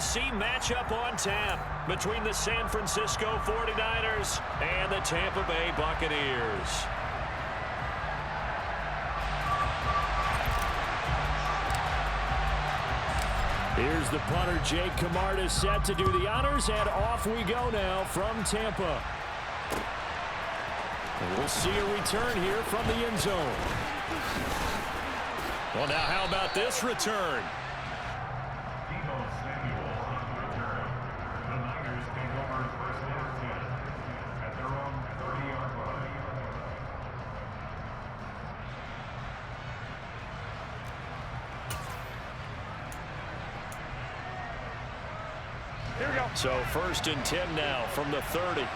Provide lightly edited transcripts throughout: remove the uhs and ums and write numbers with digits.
must-see matchup on tap between the San Francisco 49ers and the Tampa Bay Buccaneers. Here's the punter, Jake Camarda, set to do the honors, and off we go now from Tampa. And we'll see a return here from the end zone. Well, now how about this return? Here we go. So 1st and 10 now from the 30.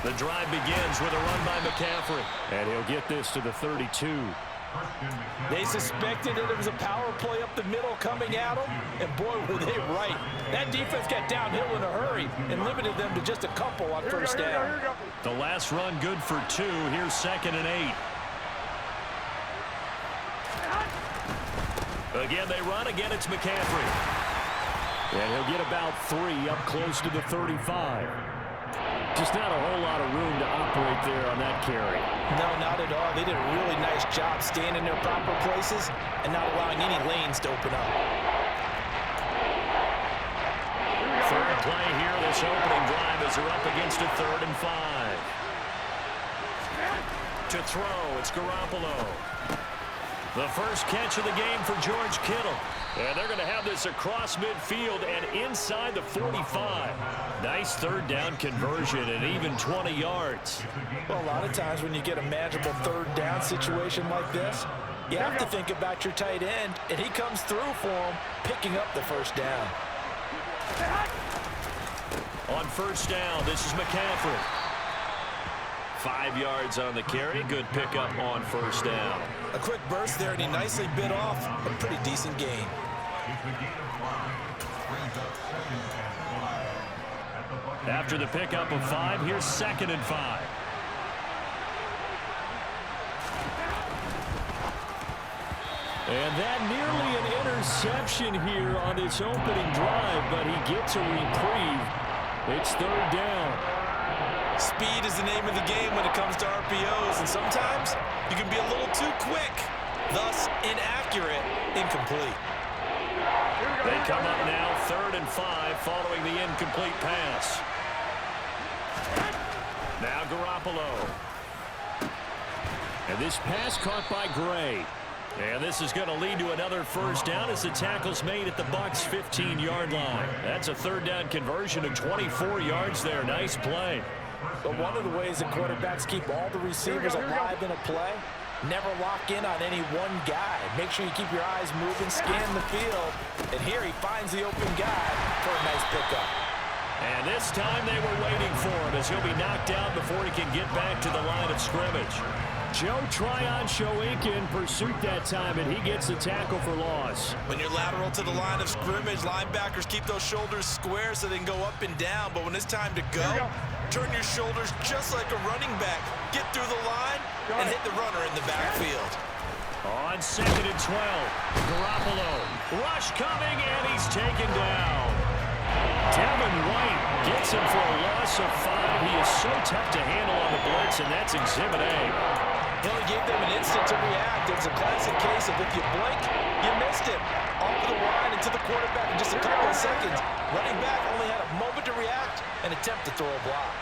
The drive begins with a run by McCaffrey. And he'll get this to the 32. They suspected that it was a power play up the middle coming at them, and boy, were they right. That defense got downhill in a hurry and limited them to just a couple on first down. The last run good for 2. Here's 2nd and 8. Again, they run. Again, it's McCaffrey. And he'll get about 3 up close to the 35. Just not a whole lot of room to operate there on that carry. No, not at all. They did a really nice job staying in their proper places and not allowing any lanes to open up. Third play here, this opening drive as they're up against a 3rd and 5. To throw, it's Garoppolo. The first catch of the game for George Kittle. And they're going to have this across midfield and inside the 45. Nice 3rd down conversion and even 20 yards. Well, a lot of times when you get a manageable 3rd down situation like this, you have to think about your tight end, and he comes through for him, picking up the first down. On first down, this is McCaffrey. 5 yards on the carry. Good pickup on first down. A quick burst there, and he nicely bit off a pretty decent gain. After the pickup of 5, here's 2nd and 5. And that nearly an interception here on this opening drive, but he gets a reprieve. It's 3rd down. Speed is the name of the game when it comes to RPOs, and sometimes you can be a little too quick, thus inaccurate, incomplete. They come up now 3rd and 5 following the incomplete pass. Now Garoppolo. And this pass caught by Gray. And this is going to lead to another first down as the tackle's made at the Bucs' 15-yard line. That's a 3rd down conversion of 24 yards there. Nice play. But one of the ways that quarterbacks keep all the receivers alive in a play, never lock in on any one guy. Make sure you keep your eyes moving, scan the field. And here he finds the open guy for a nice pickup. And this time they were waiting for him as he'll be knocked out before he can get back to the line of scrimmage. Joe Tryon-Shoyinka in pursuit that time, and he gets the tackle for loss. When you're lateral to the line of scrimmage, linebackers keep those shoulders square so they can go up and down. But when it's time to go, turn your shoulders just like a running back. Get through the line and hit the runner in the backfield. On 2nd and 12, Garoppolo. Rush coming, and he's taken down. Devin White gets him for a loss of 5. He is so tough to handle on the blitz, and that's Exhibit A. Well, he gave them an instant to react. It was a classic case of if you blink, you missed him. Off the line and to the quarterback in just a couple of seconds. Running back only had a moment to react and attempt to throw a block.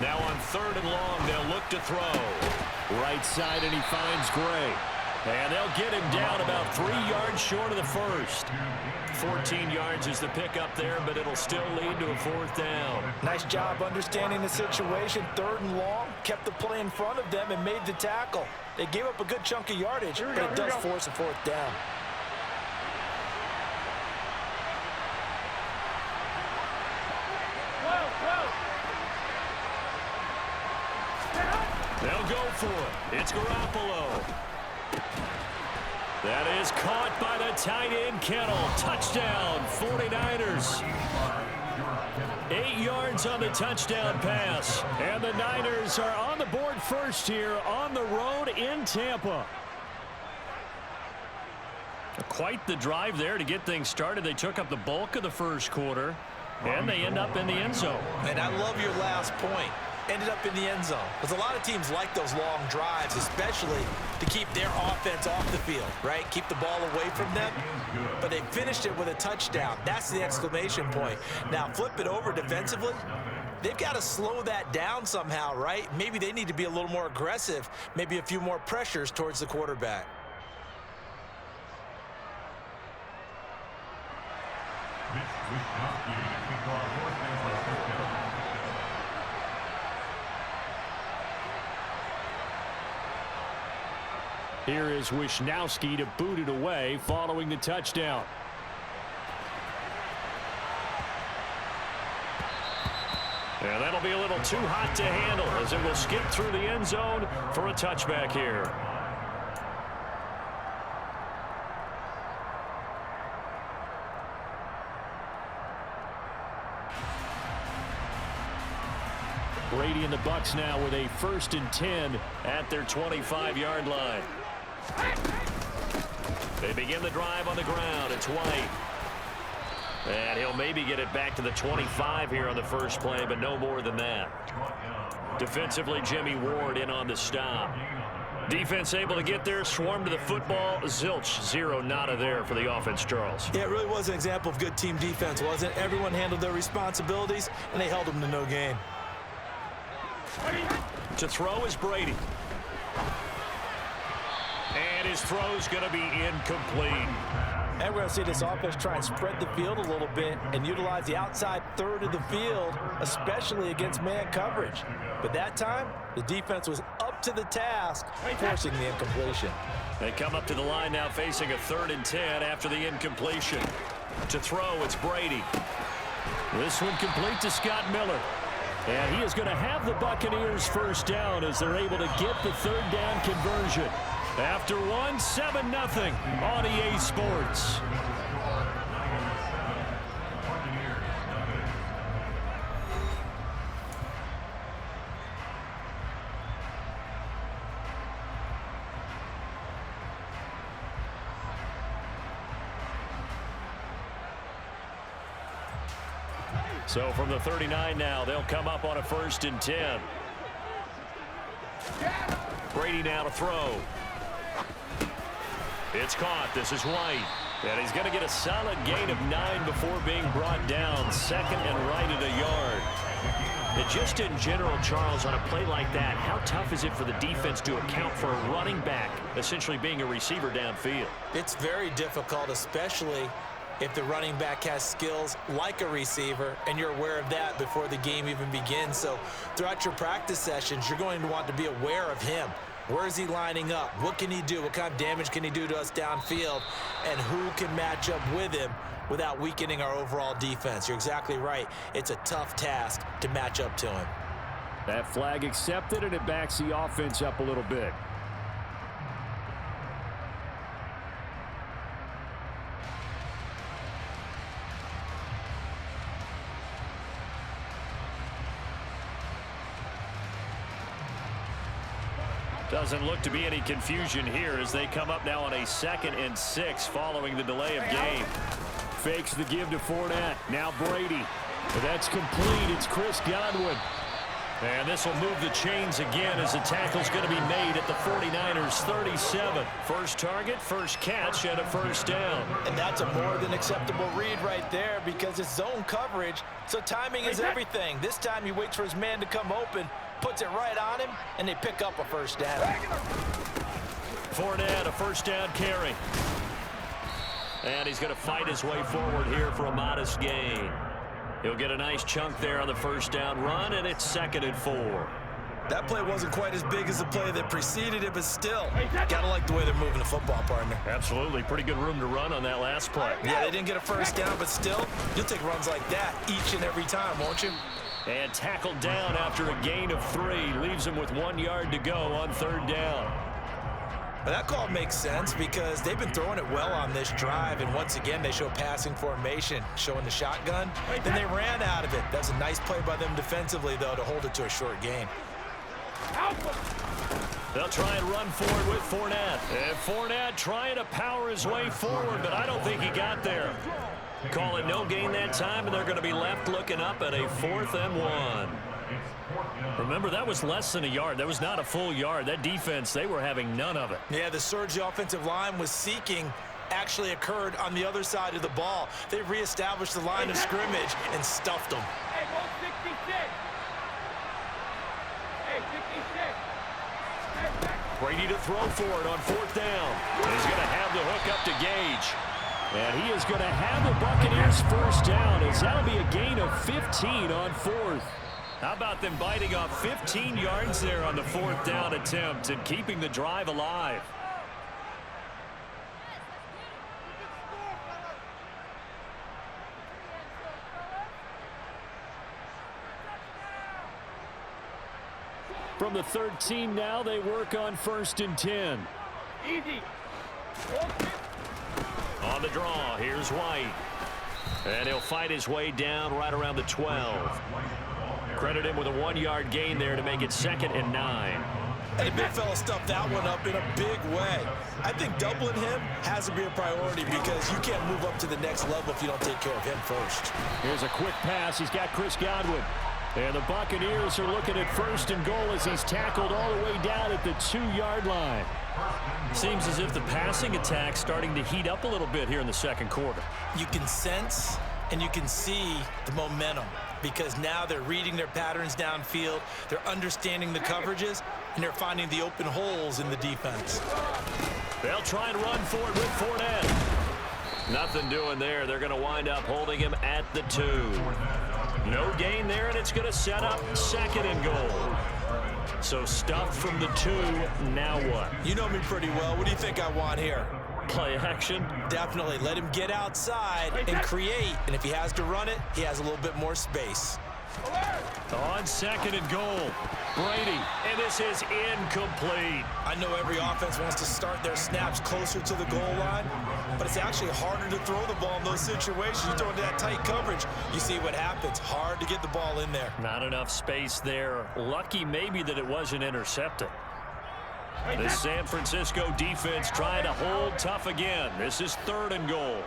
Now on 3rd and long, they'll look to throw. Right side, and he finds Gray. And they'll get him down about 3 yards short of the first. 14 yards is the pickup there, but it'll still lead to a 4th down. Nice job understanding the situation. 3rd and long, kept the play in front of them and made the tackle. They gave up a good chunk of yardage, but it does force a 4th down. They'll go for it. It's Garoppolo. That is caught by the tight end, Kittle. Touchdown, 49ers. 8 yards on the touchdown pass. And the Niners are on the board first here on the road in Tampa. Quite the drive there to get things started. They took up the bulk of the first quarter, and they end up in the end zone. And I love your last point. Ended up in the end zone. Because a lot of teams like those long drives, especially to keep their offense off the field, right? Keep the ball away from them. But they finished it with a touchdown. That's the exclamation point. Now, flip it over defensively. They've got to slow that down somehow, right? Maybe they need to be a little more aggressive. Maybe a few more pressures towards the quarterback. Here is Wisnowski to boot it away following the touchdown. And that'll be a little too hot to handle as it will skip through the end zone for a touchback here. Brady and the Bucs now with a 1st and 10 at their 25-yard line. They begin the drive on the ground. It's White. And he'll maybe get it back to the 25 here on the first play, but no more than that. Defensively, Jimmy Ward in on the stop. Defense able to get there, swarm to the football. Zilch, 0 nada there for the offense, Charles. Yeah, it really was an example of good team defense, wasn't it? Everyone handled their responsibilities, and they held them to no gain. To throw is Brady. And his throw's going to be incomplete. And we're going to see this offense try and spread the field a little bit and utilize the outside third of the field, especially against man coverage. But that time, the defense was up to the task, forcing the incompletion. They come up to the line now facing a 3rd and 10 after the incompletion. To throw, it's Brady. This one complete to Scott Miller. And he is going to have the Buccaneers first down as they're able to get the 3rd down conversion. After 7-0 on EA Sports. So from the 39 now, they'll come up on a 1st and 10. Brady now to throw. It's caught. This is White. And he's going to get a solid gain of 9 before being brought down. 2nd and right at a yard. And just in general, Charles, on a play like that, how tough is it for the defense to account for a running back essentially being a receiver downfield? It's very difficult, especially if the running back has skills like a receiver, and you're aware of that before the game even begins. So throughout your practice sessions, you're going to want to be aware of him. Where is he lining up? What can he do? What kind of damage can he do to us downfield? And who can match up with him without weakening our overall defense? You're exactly right. It's a tough task to match up to him. That flag accepted, and it backs the offense up a little bit. Doesn't look to be any confusion here as they come up now on a 2nd and 6 following the delay of game. Fakes the give to Fournette. Now Brady. That's complete. It's Chris Godwin. And this will move the chains again as the tackle's going to be made at the 49ers 37. First target, first catch, and a 1st down. And that's a more than acceptable read right there because it's zone coverage, so timing is everything. This time he waits for his man to come open, puts it right on him, and they pick up a 1st down. Fournette, a 1st down carry. And he's going to fight his way forward here for a modest gain. He'll get a nice chunk there on the 1st down run, and it's 2nd and 4. That play wasn't quite as big as the play that preceded it, but still, gotta like the way they're moving the football, partner. Absolutely. Pretty good room to run on that last play. Yeah, they didn't get a 1st down, but still, you'll take runs like that each and every time, won't you? And tackled down after a gain of 3. Leaves him with 1 yard to go on 3rd down. Well, that call makes sense because they've been throwing it well on this drive, and once again, they show passing formation, showing the shotgun. Then they ran out of it. That's a nice play by them defensively, though, to hold it to a short gain. They'll try and run forward with Fournette. And Fournette trying to power his way forward, but I don't think he got there. Call it no gain that time, and they're going to be left looking up at a 4th and 1. Remember, that was less than a yard. That was not a full yard. That defense, they were having none of it. Yeah, the surge the offensive line was seeking actually occurred on the other side of the ball. They reestablished the line of scrimmage and stuffed them. Hey, go 66. Hey, 66. Brady to throw for it on 4th down. He's going to have the hook up to Gage. And he is going to have the Buccaneers 1st down, as that'll be a gain of 15 on 4th. How about them biting off 15 yards there on the 4th down attempt and keeping the drive alive? From the 13 now, they work on 1st and 10. Easy. On the draw, here's White. And he'll fight his way down right around the 12. Credit him with a 1-yard gain there to make it 2nd and 9. And the big fella stuffed that one up in a big way. I think doubling him has to be a priority because you can't move up to the next level if you don't take care of him first. Here's a quick pass. He's got Chris Godwin. And the Buccaneers are looking at 1st and goal as he's tackled all the way down at the 2-yard line. Seems as if the passing attack's starting to heat up a little bit here in the 2nd quarter. You can sense and you can see the momentum because now they're reading their patterns downfield, they're understanding the coverages, and they're finding the open holes in the defense. They'll try and run forward with Fournette. Nothing doing there. They're going to wind up holding him at the 2. No gain there, and it's going to set up 2nd and goal. So stuffed from the 2, now what? You know me pretty well. What do you think I want here? Play action? Definitely. Let him get outside and create. And if he has to run it, he has a little bit more space. On 2nd and goal, Brady, and this is incomplete. I know every offense wants to start their snaps closer to the goal line, but it's actually harder to throw the ball in those situations. You throw into that tight coverage, you see what happens. Hard to get the ball in there. Not enough space there. Lucky maybe that it wasn't intercepted. The San Francisco defense trying to hold tough again. This is 3rd and goal.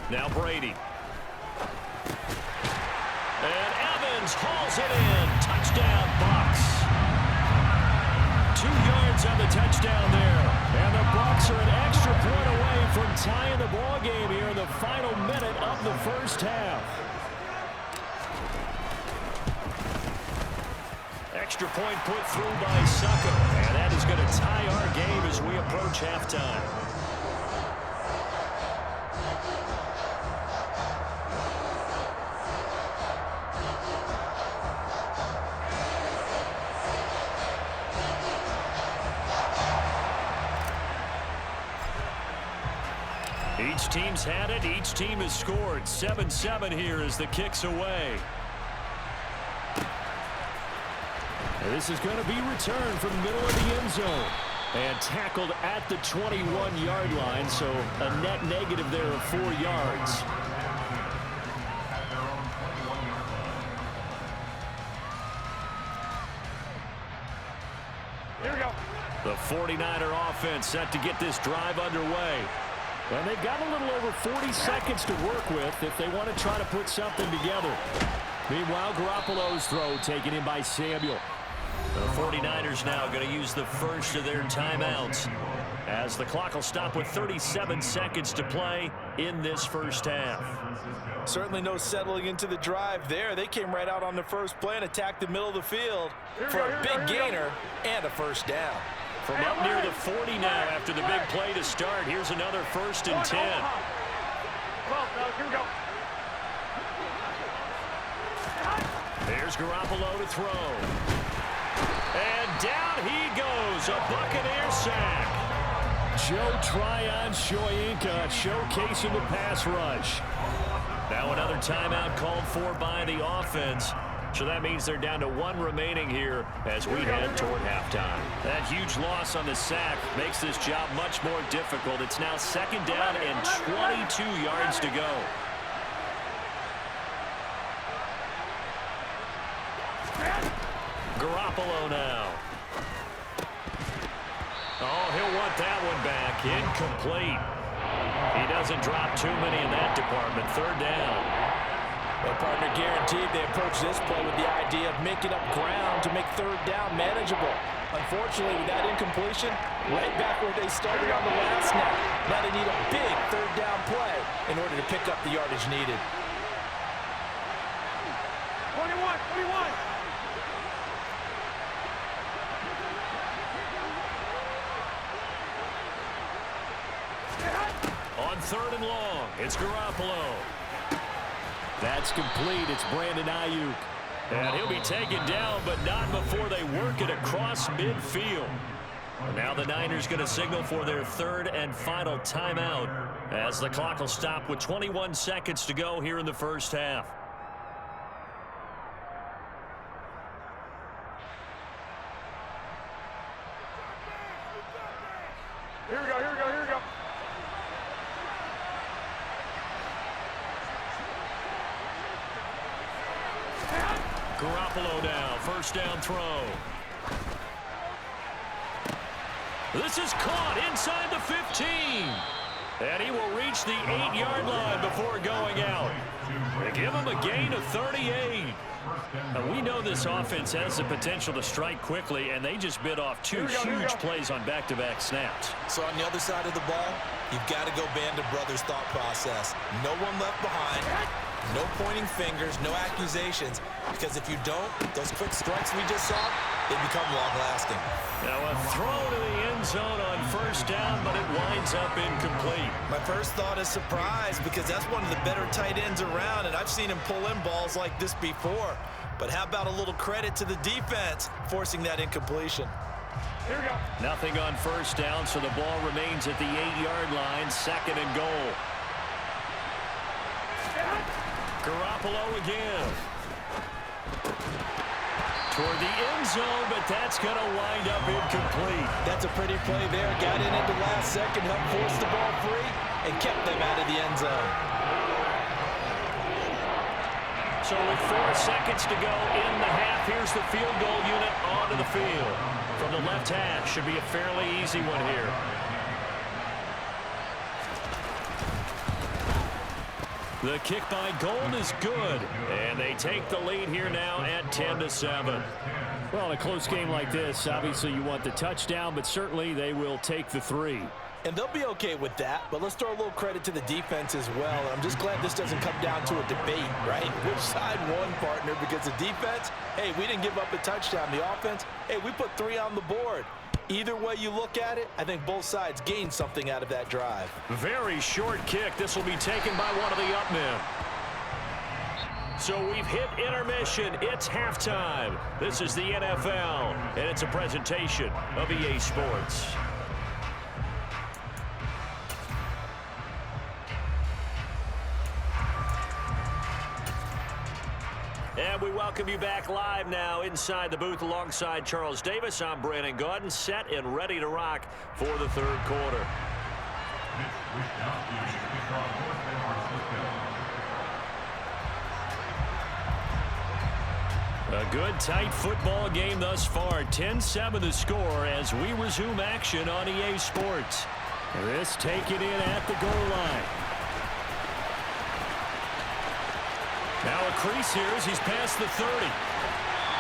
Now Brady. And Evans hauls it in. Touchdown, Bucs. 2 yards on the touchdown there. And the Bucs are an extra point away from tying the ball game here in the final minute of the 1st half. Extra point put through by Sucker. And that is going to tie our game as we approach halftime. Each team's had it. Each team has scored. 7-7 here as the kick's away. And this is going to be returned from the middle of the end zone. And tackled at the 21-yard line, so a net negative there of 4 yards. Here we go. The 49er offense set to get this drive underway. And they've got a little over 40 seconds to work with if they want to try to put something together. Meanwhile, Garoppolo's throw taken in by Samuel. The 49ers now going to use the first of their timeouts as the clock will stop with 37 seconds to play in this 1st half. Certainly no settling into the drive there. They came right out on the first play and attacked the middle of the field for a big gainer and a 1st down. From up near the 40 now after the big play to start. Here's another 1st and 10. Here we go. There's Garoppolo to throw. And down he goes. A Buccaneer sack. Joe Tryon-Shoyinka showcasing the pass rush. Now another timeout called for by the offense So that means they're down to 1 remaining here as we head toward halftime. That huge loss on the sack makes this job much more difficult. It's now 2nd down and 22 yards to go. Garoppolo now. Oh, he'll want that one back. Incomplete. He doesn't drop too many in that department. 3rd down. Well, partner, guaranteed they approach this play with the idea of making up ground to make 3rd down manageable. Unfortunately, with that incompletion, right back where they started on the last snap. Now they need a big 3rd down play in order to pick up the yardage needed. 21. On 3rd and long, it's Garoppolo. That's complete. It's Brandon Ayuk. And he'll be taken down, but not before they work it across midfield. Now the Niners going to signal for their 3rd and final timeout as the clock will stop with 21 seconds to go here in the first half. Here we go. Garoppolo now, 1st down throw. This is caught inside the 15. And he will reach the 8-yard line before going out. They give him a gain of 38. Now, we know this offense has the potential to strike quickly, and they just bit off 2 huge plays on back-to-back snaps. So on the other side of the ball, you've got to go Band of Brothers thought process. No one left behind. No pointing fingers, no accusations, because if you don't, those quick strikes we just saw, they become long-lasting. Now a throw to the end zone on 1st down, but it winds up incomplete. My first thought is surprise, because that's one of the better tight ends around, and I've seen him pull in balls like this before. But how about a little credit to the defense forcing that incompletion? Here we go. Nothing on 1st down, so the ball remains at the 8-yard line, 2nd and goal. Garoppolo again. Toward the end zone, but that's going to wind up incomplete. That's a pretty play there. Got in at the last second, helped force the ball free, and kept them out of the end zone. So with 4 seconds to go in the half, here's the field goal unit onto the field. From the left hash, should be a fairly easy one here. The kick by Gold is good, and they take the lead here now at 10-7. Well, in a close game like this, obviously you want the touchdown, but certainly they will take the 3. And they'll be okay with that, but let's throw a little credit to the defense as well. And I'm just glad this doesn't come down to a debate, right? Which side won, partner? Because the defense, hey, we didn't give up a touchdown. The offense, hey, we put 3 on the board. Either way you look at it, I think both sides gained something out of that drive. Very short kick. This will be taken by one of the up men. So we've hit intermission. It's halftime. This is the NFL, and it's a presentation of EA Sports. And we welcome you back live now inside the booth alongside Charles Davis. I'm Brandon Gaudin, set and ready to rock for the 3rd quarter. A good, tight football game thus far. 10-7 the score as we resume action on EA Sports. This taken in at the goal line. Now a crease here as he's past the 30.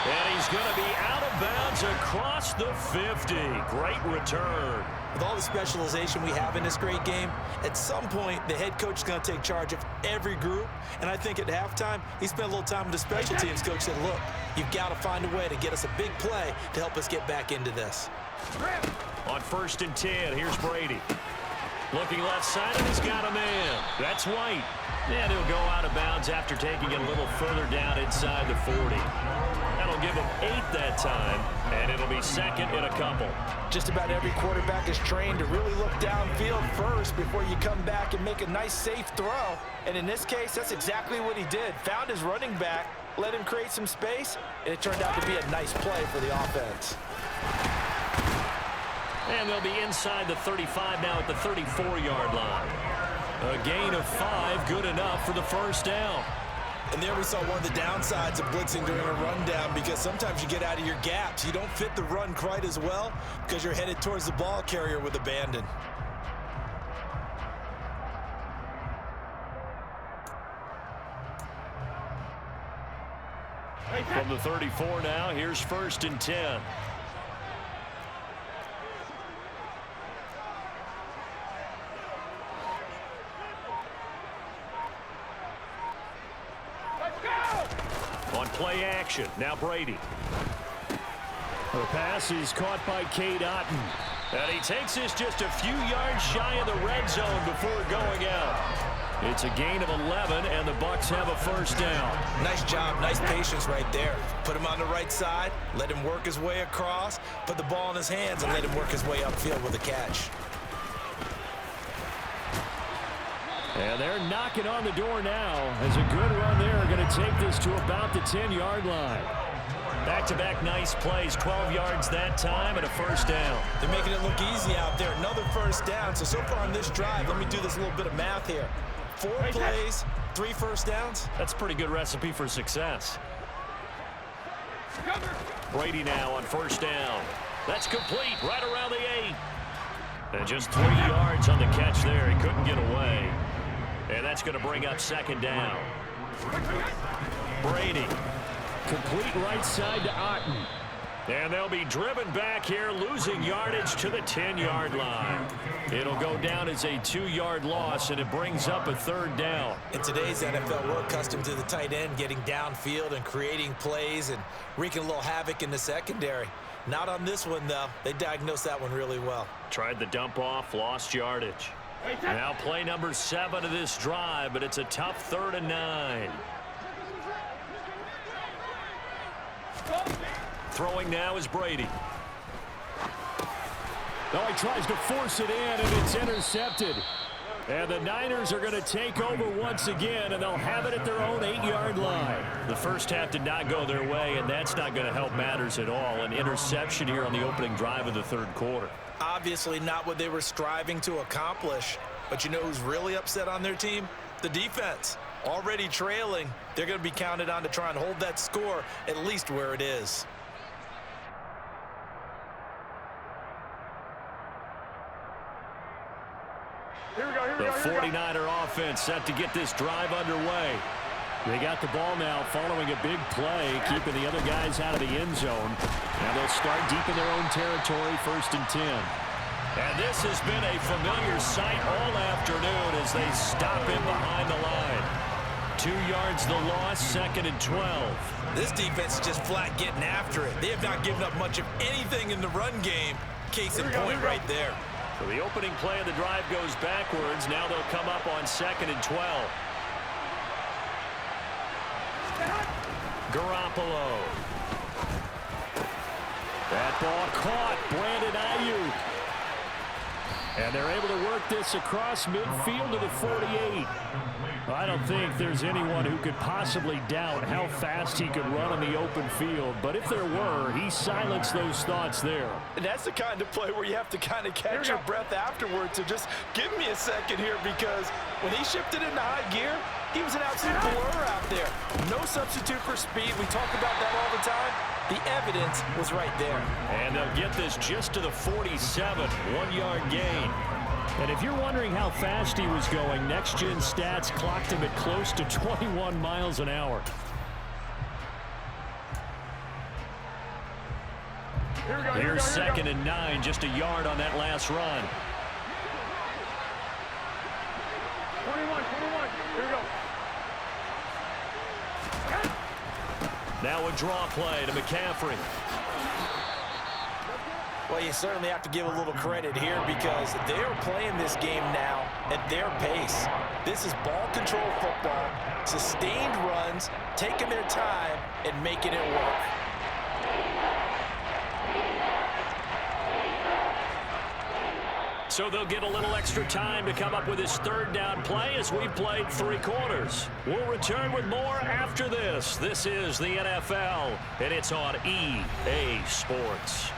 And he's going to be out of bounds across the 50. Great return. With all the specialization we have in this great game, at some point the head coach is going to take charge of every group. And I think at halftime, he spent a little time with the special teams coach, said, look, you've got to find a way to get us a big play to help us get back into this. On 1st and 10, here's Brady. Looking left side, and he's got a man. That's White. And he'll go out of bounds after taking it a little further down inside the 40. That'll give him 8 that time, and it'll be second in a couple. Just about every quarterback is trained to really look downfield first before you come back and make a nice, safe throw. And in this case, that's exactly what he did. Found his running back, let him create some space, and it turned out to be a nice play for the offense. And they'll be inside the 35 now at the 34-yard line. A gain of 5, good enough for the first down. And there we saw one of the downsides of blitzing during a rundown, because sometimes you get out of your gaps. You don't fit the run quite as well because you're headed towards the ball carrier with abandon. From the 34 now, here's 1st and 10. On play action, now Brady. The pass is caught by Cade Otton. And he takes this just a few yards shy of the red zone before going out. It's a gain of 11, and the Bucs have a first down. Nice job, nice patience right there. Put him on the right side, let him work his way across, put the ball in his hands, and let him work his way upfield with a catch. And they're knocking on the door now as a good run there are going to take this to about the 10-yard line. Back-to-back nice plays, 12 yards that time and a first down. They're making it look easy out there. Another first down. So far on this drive, let me do this little bit of math here. 4 plays, 3 first downs. That's a pretty good recipe for success. Brady now on first down. That's complete right around the 8. And just 3 yards on the catch there. He couldn't get away. And that's going to bring up second down. Brady. Complete right side to Otton. And they'll be driven back here, losing yardage to the 10-yard line. It'll go down as a 2-yard loss, and it brings up a third down. In today's NFL, we're accustomed to the tight end getting downfield and creating plays and wreaking a little havoc in the secondary. Not on this one, though. They diagnosed that one really well. Tried the dump off, lost yardage. Now play number 7 of this drive, but it's a tough 3rd and 9. Throwing now is Brady. Oh, he tries to force it in, and it's intercepted. And the Niners are going to take over once again, and they'll have it at their own 8-yard line. The first half did not go their way, and that's not going to help matters at all. An interception here on the opening drive of the third quarter. Obviously not what they were striving to accomplish. But you know who's really upset on their team? The defense. Already trailing, they're going to be counted on to try and hold that score at least where it is. The 49er offense set to get this drive underway. They got the ball now following a big play, keeping the other guys out of the end zone. Now they'll start deep in their own territory, 1st and 10. And this has been a familiar sight all afternoon as they stop him behind the line. 2 yards the loss, 2nd and 12. This defense is just flat getting after it. They have not given up much of anything in the run game. Case in point right there. So the opening play of the drive goes backwards. Now they'll come up on 2nd and 12. Garoppolo. That ball caught. Brandon Ayuk. And they're able to work this across midfield to the 48. I don't think there's anyone who could possibly doubt how fast he could run on the open field. But if there were, he silenced those thoughts there. And that's the kind of play where you have to kind of catch your breath afterwards to just give me a second here, because when he shifted into high gear, he was an absolute blur out there. No substitute for speed. We talk about that all the time. The evidence was right there. And they'll get this just to the 47, 1-yard gain. And if you're wondering how fast he was going, next-gen stats clocked him at close to 21 miles an hour. Here's 2nd and 9, just a yard on that last run. 21, here we go. Now a draw play to McCaffrey. Well, you certainly have to give a little credit here because they're playing this game now at their pace. This is ball control football, sustained runs, taking their time, and making it work. So they'll get a little extra time to come up with his third down play as we've played 3 quarters. We'll return with more after this. This is the NFL, and it's on EA Sports.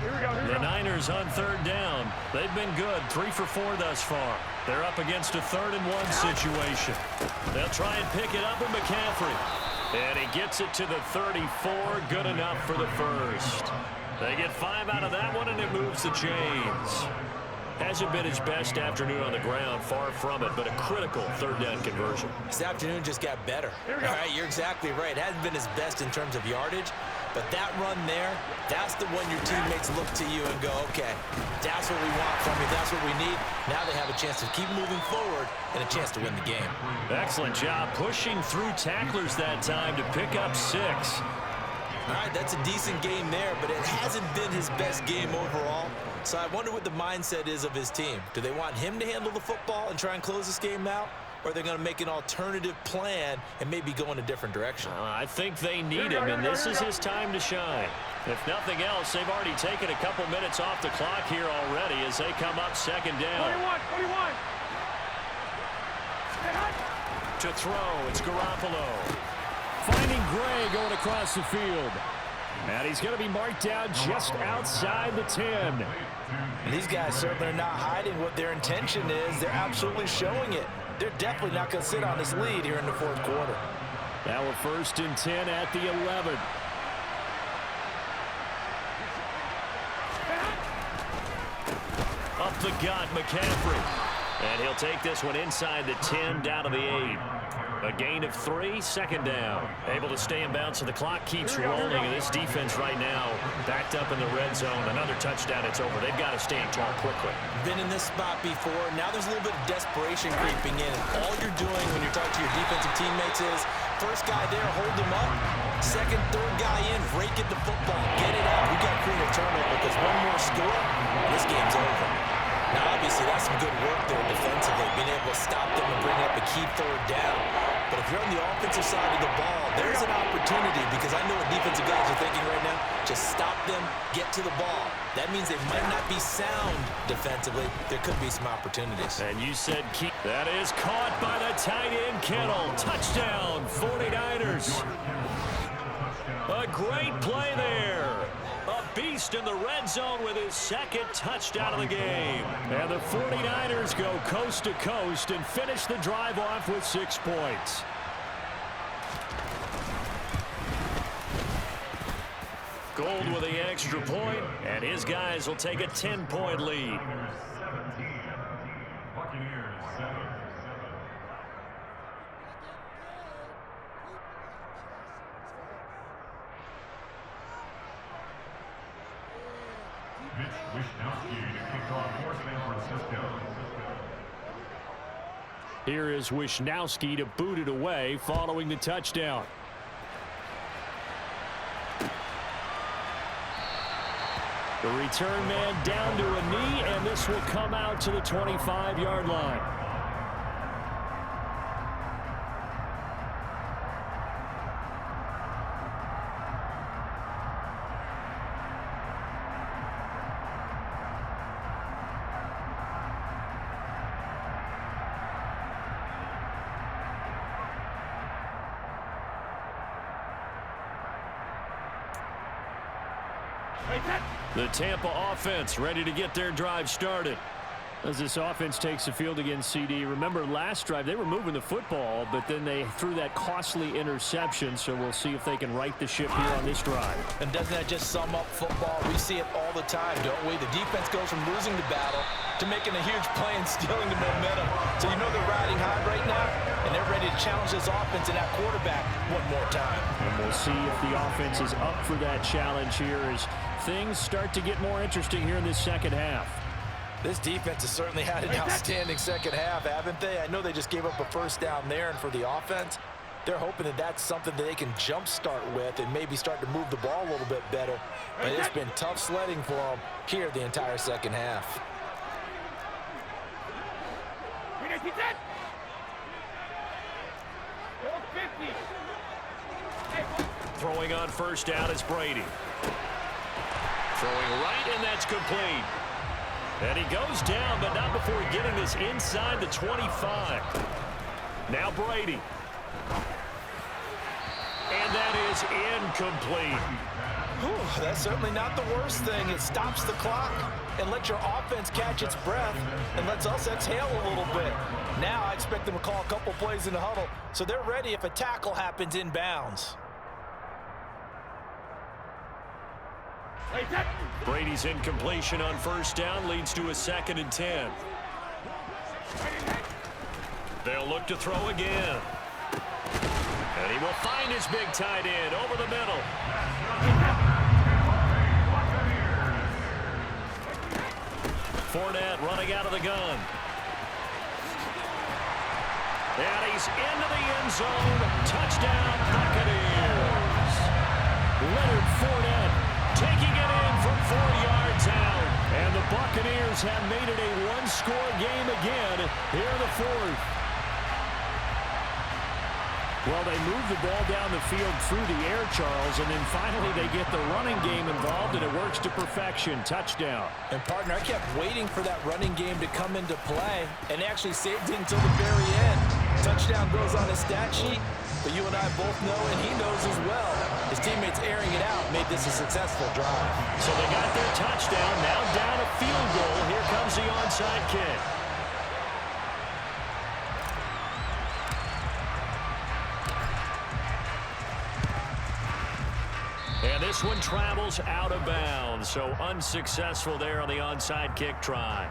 The Niners on third down. They've been good, 3 for 4 thus far. They're up against a 3rd and 1 situation. They'll try and pick it up with McCaffrey. And he gets it to the 34, good enough for the first. They get 5 out of that one, and it moves the chains. Hasn't been his best afternoon on the ground, far from it, but a critical 3rd down conversion. This afternoon just got better. All right, you're exactly right. It hasn't been his best in terms of yardage, but that run there, that's the one your teammates look to you and go, okay, that's what we want from you. That's what we need. Now they have a chance to keep moving forward and a chance to win the game. Excellent job pushing through tacklers that time to pick up 6. All right, that's a decent game there, but it hasn't been his best game overall. So I wonder what the mindset is of his team. Do they want him to handle the football and try and close this game out? Or are they going to make an alternative plan and maybe go in a different direction? I think they need him, and this is his time to shine. If nothing else, they've already taken a couple minutes off the clock here already as they come up 2nd down. 21. To throw, it's Garoppolo. Finding Gray going across the field. And he's going to be marked down just outside the 10. And these guys certainly are not hiding what their intention is. They're absolutely showing it. They're definitely not going to sit on this lead here in the 4th quarter. Now we're 1st and 10 at the 11. Up the gut, McCaffrey. And he'll take this one inside the 10, down to the 8. A gain of 3, 2nd down. Able to stay in bounds, so the clock keeps rolling. And this defense right now backed up in the red zone. Another touchdown, it's over. They've got to stand tall quickly. Been in this spot before. Now there's a little bit of desperation creeping in. All you're doing when you're talking to your defensive teammates is, first guy there, hold him up. 2nd, 3rd guy in, rake at the football. Get it out. We got to create a turnover because one more score, this game's over. Now, obviously, that's some good work there defensively, being able to stop them and bring up a key 3rd down. But if you're on the offensive side of the ball, there's an opportunity because I know what defensive guys are thinking right now. Just stop them, get to the ball. That means they might not be sound defensively. There could be some opportunities. And you said keep. That is caught by the tight end, Kittle. Touchdown, 49ers. A great play there. A beast in the red zone with his 2nd touchdown of the game. And the 49ers go coast to coast and finish the drive off with 6 points. Gold with the extra point, and his guys will take a 10-point lead. Here is Wishnowski to boot it away following the touchdown. The return man down to a knee, and this will come out to the 25-yard line. The Tampa offense ready to get their drive started. As this offense takes the field against CD, remember last drive they were moving the football, but then they threw that costly interception, so we'll see if they can right the ship here on this drive. And doesn't that just sum up football? We see it all the time, don't we? The defense goes from losing the battle to making a huge play and stealing the momentum. So you know they're riding high right now, and they're ready to challenge this offense and that quarterback one more time. And we'll see if the offense is up for that challenge here as things start to get more interesting here in this 2nd half. This defense has certainly had an outstanding second half, haven't they? I know they just gave up a first down there, and for the offense, they're hoping that that's something that they can jumpstart with and maybe start to move the ball a little bit better. But it's been tough sledding for them here the entire second half. Throwing on first down is Brady. Throwing right, and that's complete. And he goes down, but not before getting this inside the 25. Now Brady. And that is incomplete. Whew, that's certainly not the worst thing. It stops the clock and lets your offense catch its breath and lets us exhale a little bit. Now I expect them to call a couple plays in the huddle so they're ready if a tackle happens inbounds. Brady's incompletion on first down leads to a 2nd and 10. They'll look to throw again. And he will find his big tight end over the middle. Fournette running out of the gun. And he's into the end zone. Touchdown, Buccaneers. Leonard Fournette taking it in from 4 yards out. And the Buccaneers have made it a one-score game again here in the 4th. Well, they move the ball down the field through the air, Charles, and then finally they get the running game involved, and it works to perfection. Touchdown. And, partner, I kept waiting for that running game to come into play and actually saved it until the very end. Touchdown goes on his stat sheet, but you and I both know, and he knows as well, his teammates airing it out made this a successful drive. So they got their touchdown, now down a field goal. Here comes the onside kick. And this one travels out of bounds, so unsuccessful there on the onside kick try.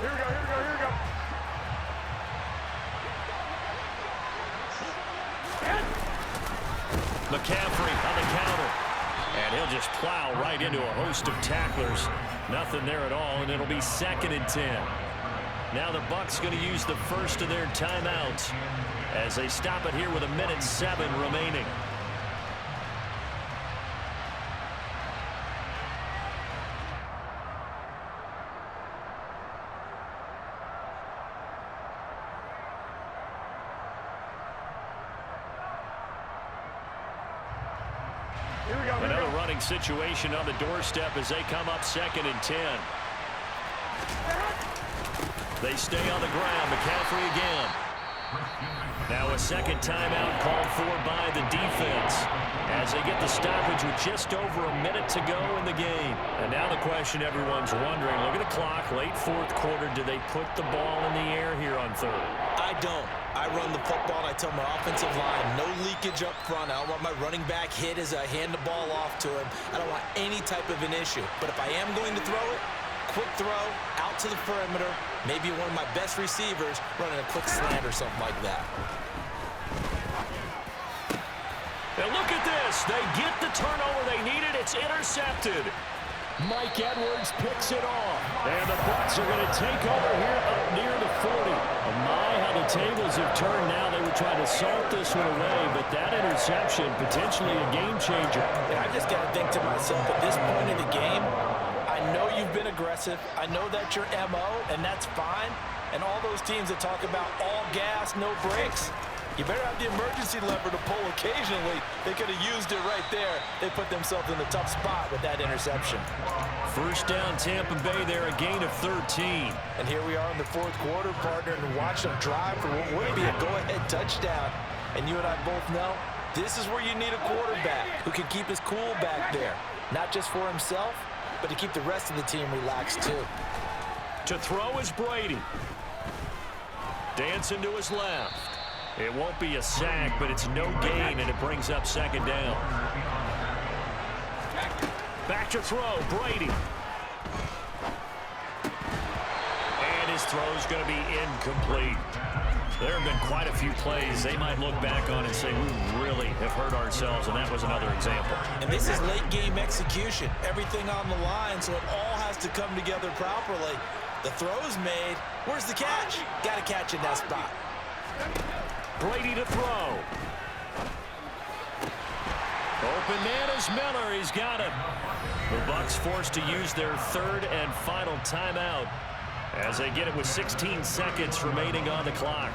Here we go, here we go, here we go. McCaffrey on the counter. And he'll just plow right into a host of tacklers. Nothing there at all, and it'll be 2nd and 10. Now the Bucs going to use the first of their timeouts as they stop it here with 1:07 remaining. Another running situation on the doorstep as they come up 2nd and 10. They stay on the ground. McCaffrey again. Now a second timeout called for by the defense as they get the stoppage with just over a minute to go in the game. And now the question everyone's wondering, look at the clock, late 4th quarter, do they put the ball in the air here on 3rd? I don't. I run the football, and I tell my offensive line, no leakage up front. I don't want my running back hit as I hand the ball off to him. I don't want any type of an issue. But if I am going to throw it, quick throw, out to the perimeter, maybe one of my best receivers running a quick slant or something like that. And look at this. They get the turnover they needed. It's intercepted. Mike Edwards picks it off. And the Bucs are going to take over here up near the 40. Oh my, how the tables have turned now. They were trying to salt this one away, but that interception, potentially a game changer. And I just got to think to myself, at this point in the game, I know you've been aggressive. I know that's your MO, and that's fine. And all those teams that talk about all gas, no brakes, you better have the emergency lever to pull occasionally. They could have used it right there. They put themselves in the tough spot with that interception. First down, Tampa Bay there, a gain of 13. And here we are in the 4th quarter, partner, and watch them drive for what would be a go-ahead touchdown. And you and I both know this is where you need a quarterback who can keep his cool back there. Not just for himself, but to keep the rest of the team relaxed too. To throw is Brady. Dancing to his left. It won't be a sack, but it's no gain, and it brings up 2nd down. Back to throw, Brady. And throw's going to be incomplete. There have been quite a few plays they might look back on and say, we really have hurt ourselves, and that was another example. And this is late game execution. Everything on the line, so it all has to come together properly. The throw's made. Where's the catch? Got to catch in that spot. Brady to throw. Open man is Miller. He's got it. The Bucs forced to use their third and final timeout as they get it with 16 seconds remaining on the clock.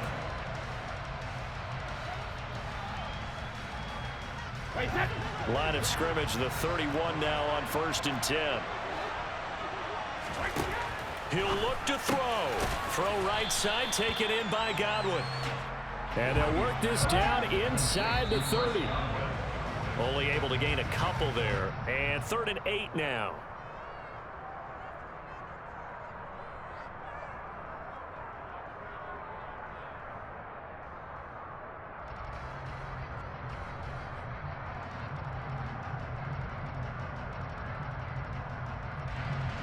Line of scrimmage, the 31 now on 1st and 10. He'll look to throw. Throw right side, taken in by Godwin. And they'll work this down inside the 30. Only able to gain a couple there. And 3rd and 8 now.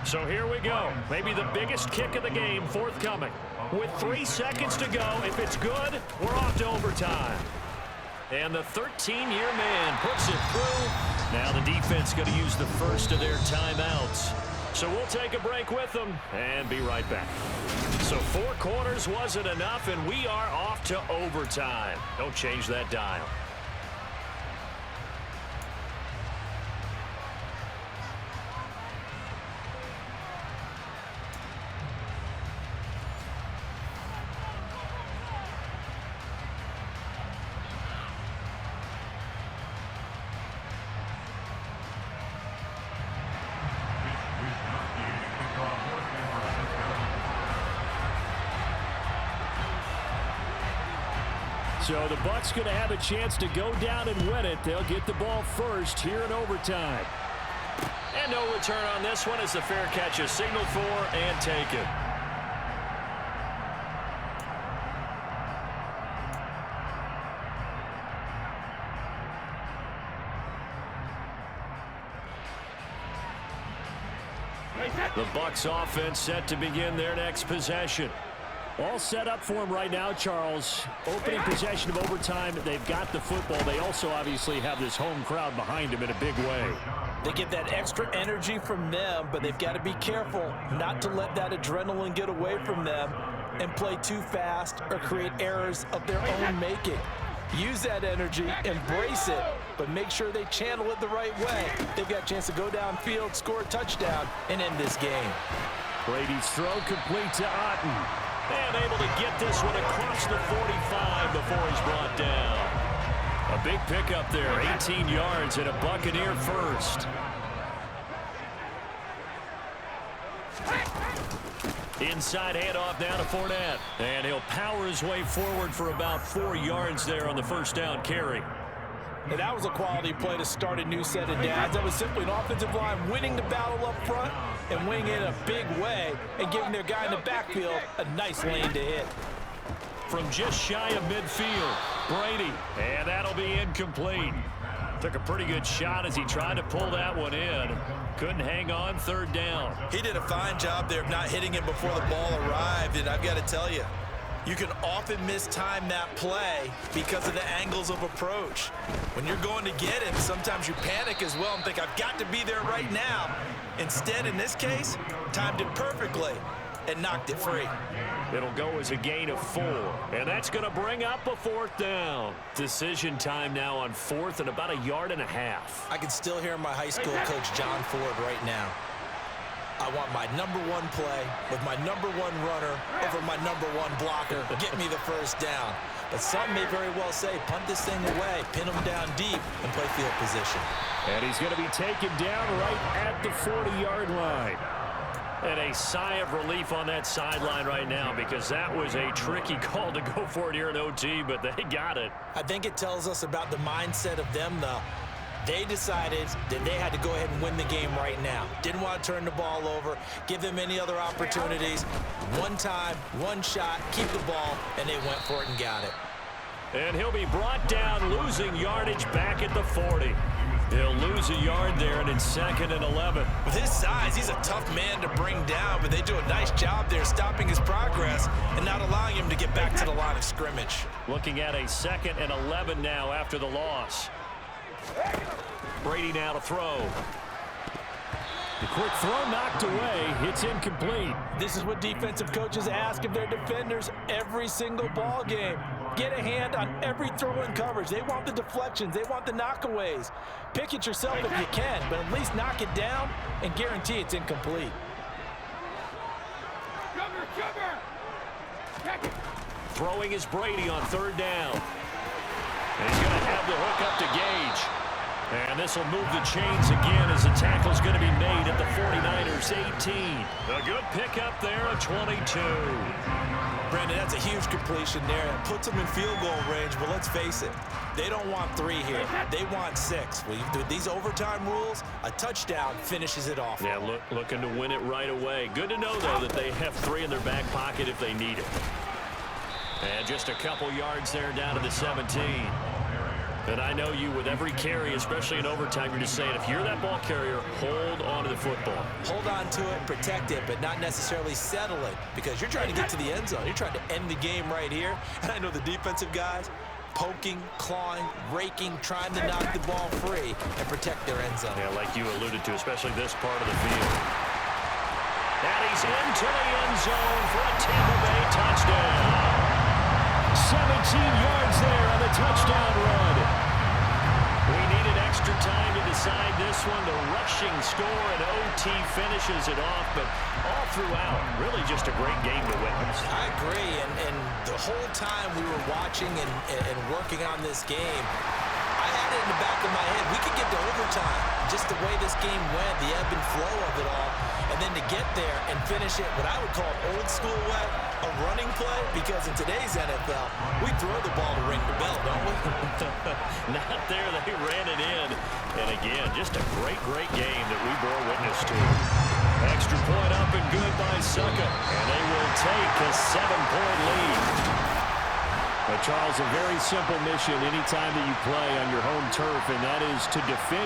So here we go. Maybe the biggest kick of the game forthcoming. With 3 seconds to go, if it's good, we're off to overtime. And the 13-year man puts it through. Now the defense going to use the first of their timeouts. So we'll take a break with them and be right back. So 4 quarters wasn't enough, and we are off to overtime. Don't change that dial. So the Bucs going to have a chance to go down and win it. They'll get the ball first here in overtime. And no return on this one as the fair catch is signaled for and taken. The Bucs offense set to begin their next possession. All set up for him right now, Charles. Opening possession of overtime. They've got the football. They also obviously have this home crowd behind them in a big way. They get that extra energy from them, but they've got to be careful not to let that adrenaline get away from them and play too fast or create errors of their own making. Use that energy, embrace it, but make sure they channel it the right way. They've got a chance to go downfield, score a touchdown, and end this game. Brady's throw complete to Otten. And able to get this one across the 45 before he's brought down. A big pickup there, 18 yards and a Buccaneer first. Inside handoff down to Fournette. And he'll power his way forward for about 4 yards there on the first down carry. And that was a quality play to start a new set of downs. That was simply an offensive line winning the battle up front and winning it in a big way and giving their guy in the backfield a nice lane to hit. From just shy of midfield, Brady. And that'll be incomplete. Took a pretty good shot as he tried to pull that one in. Couldn't hang on, 3rd down. He did a fine job there of not hitting him before the ball arrived, and I've got to tell you, you can often mistime that play because of the angles of approach. When you're going to get him, sometimes you panic as well and think, I've got to be there right now. Instead, in this case, timed it perfectly and knocked it free. It'll go as a gain of 4, and that's going to bring up a 4th down. Decision time now on 4th and about 1.5 yards. I can still hear my high school coach, John Ford, right now. I want my #1 play with my #1 runner over my #1 blocker. Get me the first down. But some may very well say, punt this thing away, pin him down deep, and play field position. And he's going to be taken down right at the 40-yard line. And a sigh of relief on that sideline right now because that was a tricky call to go for it here in OT, but they got it. I think it tells us about the mindset of them, though. They decided that they had to go ahead and win the game right now. Didn't want to turn the ball over, give them any other opportunities. One time, one shot, keep the ball, and they went for it and got it. And he'll be brought down, losing yardage back at the 40. He'll lose a yard there, and it's 2nd and 11. With his size, he's a tough man to bring down, but they do a nice job there stopping his progress and not allowing him to get back to the line of scrimmage. Looking at a 2nd and 11 now after the loss. Brady now to throw. The quick throw knocked away. It's incomplete. This is what defensive coaches ask of their defenders every single ball game. Get a hand on every throw in coverage. They want the deflections. They want the knockaways. Pick it yourself if you can, but at least knock it down and guarantee it's incomplete. Throwing is Brady on 3rd down. And he's going to have the hook up to Gage. And this will move the chains again as the tackle's going to be made at the 49ers 18. A good pickup there at 22. Brandon, that's a huge completion there. It puts them in field goal range, but let's face it, they don't want 3 here. They want 6. With these overtime rules, a touchdown finishes it off. Yeah, looking to win it right away. Good to know, though, that they have 3 in their back pocket if they need it. And just a couple yards there down to the 17. And I know you, with every carry, especially in overtime, you're just saying, if you're that ball carrier, hold on to the football. Hold on to it, protect it, but not necessarily settle it, because you're trying to get to the end zone. You're trying to end the game right here. And I know the defensive guys poking, clawing, raking, trying to knock the ball free and protect their end zone. Yeah, like you alluded to, especially this part of the field. And he's into the end zone for a Tampa Bay touchdown. 17 yards there on the touchdown run. We needed extra time to decide this one. The rushing score and OT finishes it off, but all throughout, really just a great game to witness. I agree, and the whole time we were watching and working on this game, I had it in the back of my head. We could get to overtime. Just the way this game went, the ebb and flow of it all, and then to get there and finish it what I would call old school way, a running play, because in today's NFL, we throw the ball to ring the bell, don't we? Not there. They ran it in. And again, just a great game that we bore witness to. Extra point up and good by Succa. And they will take a 7-point lead. But Charles, a very simple mission anytime that you play on your home turf, and that is to defend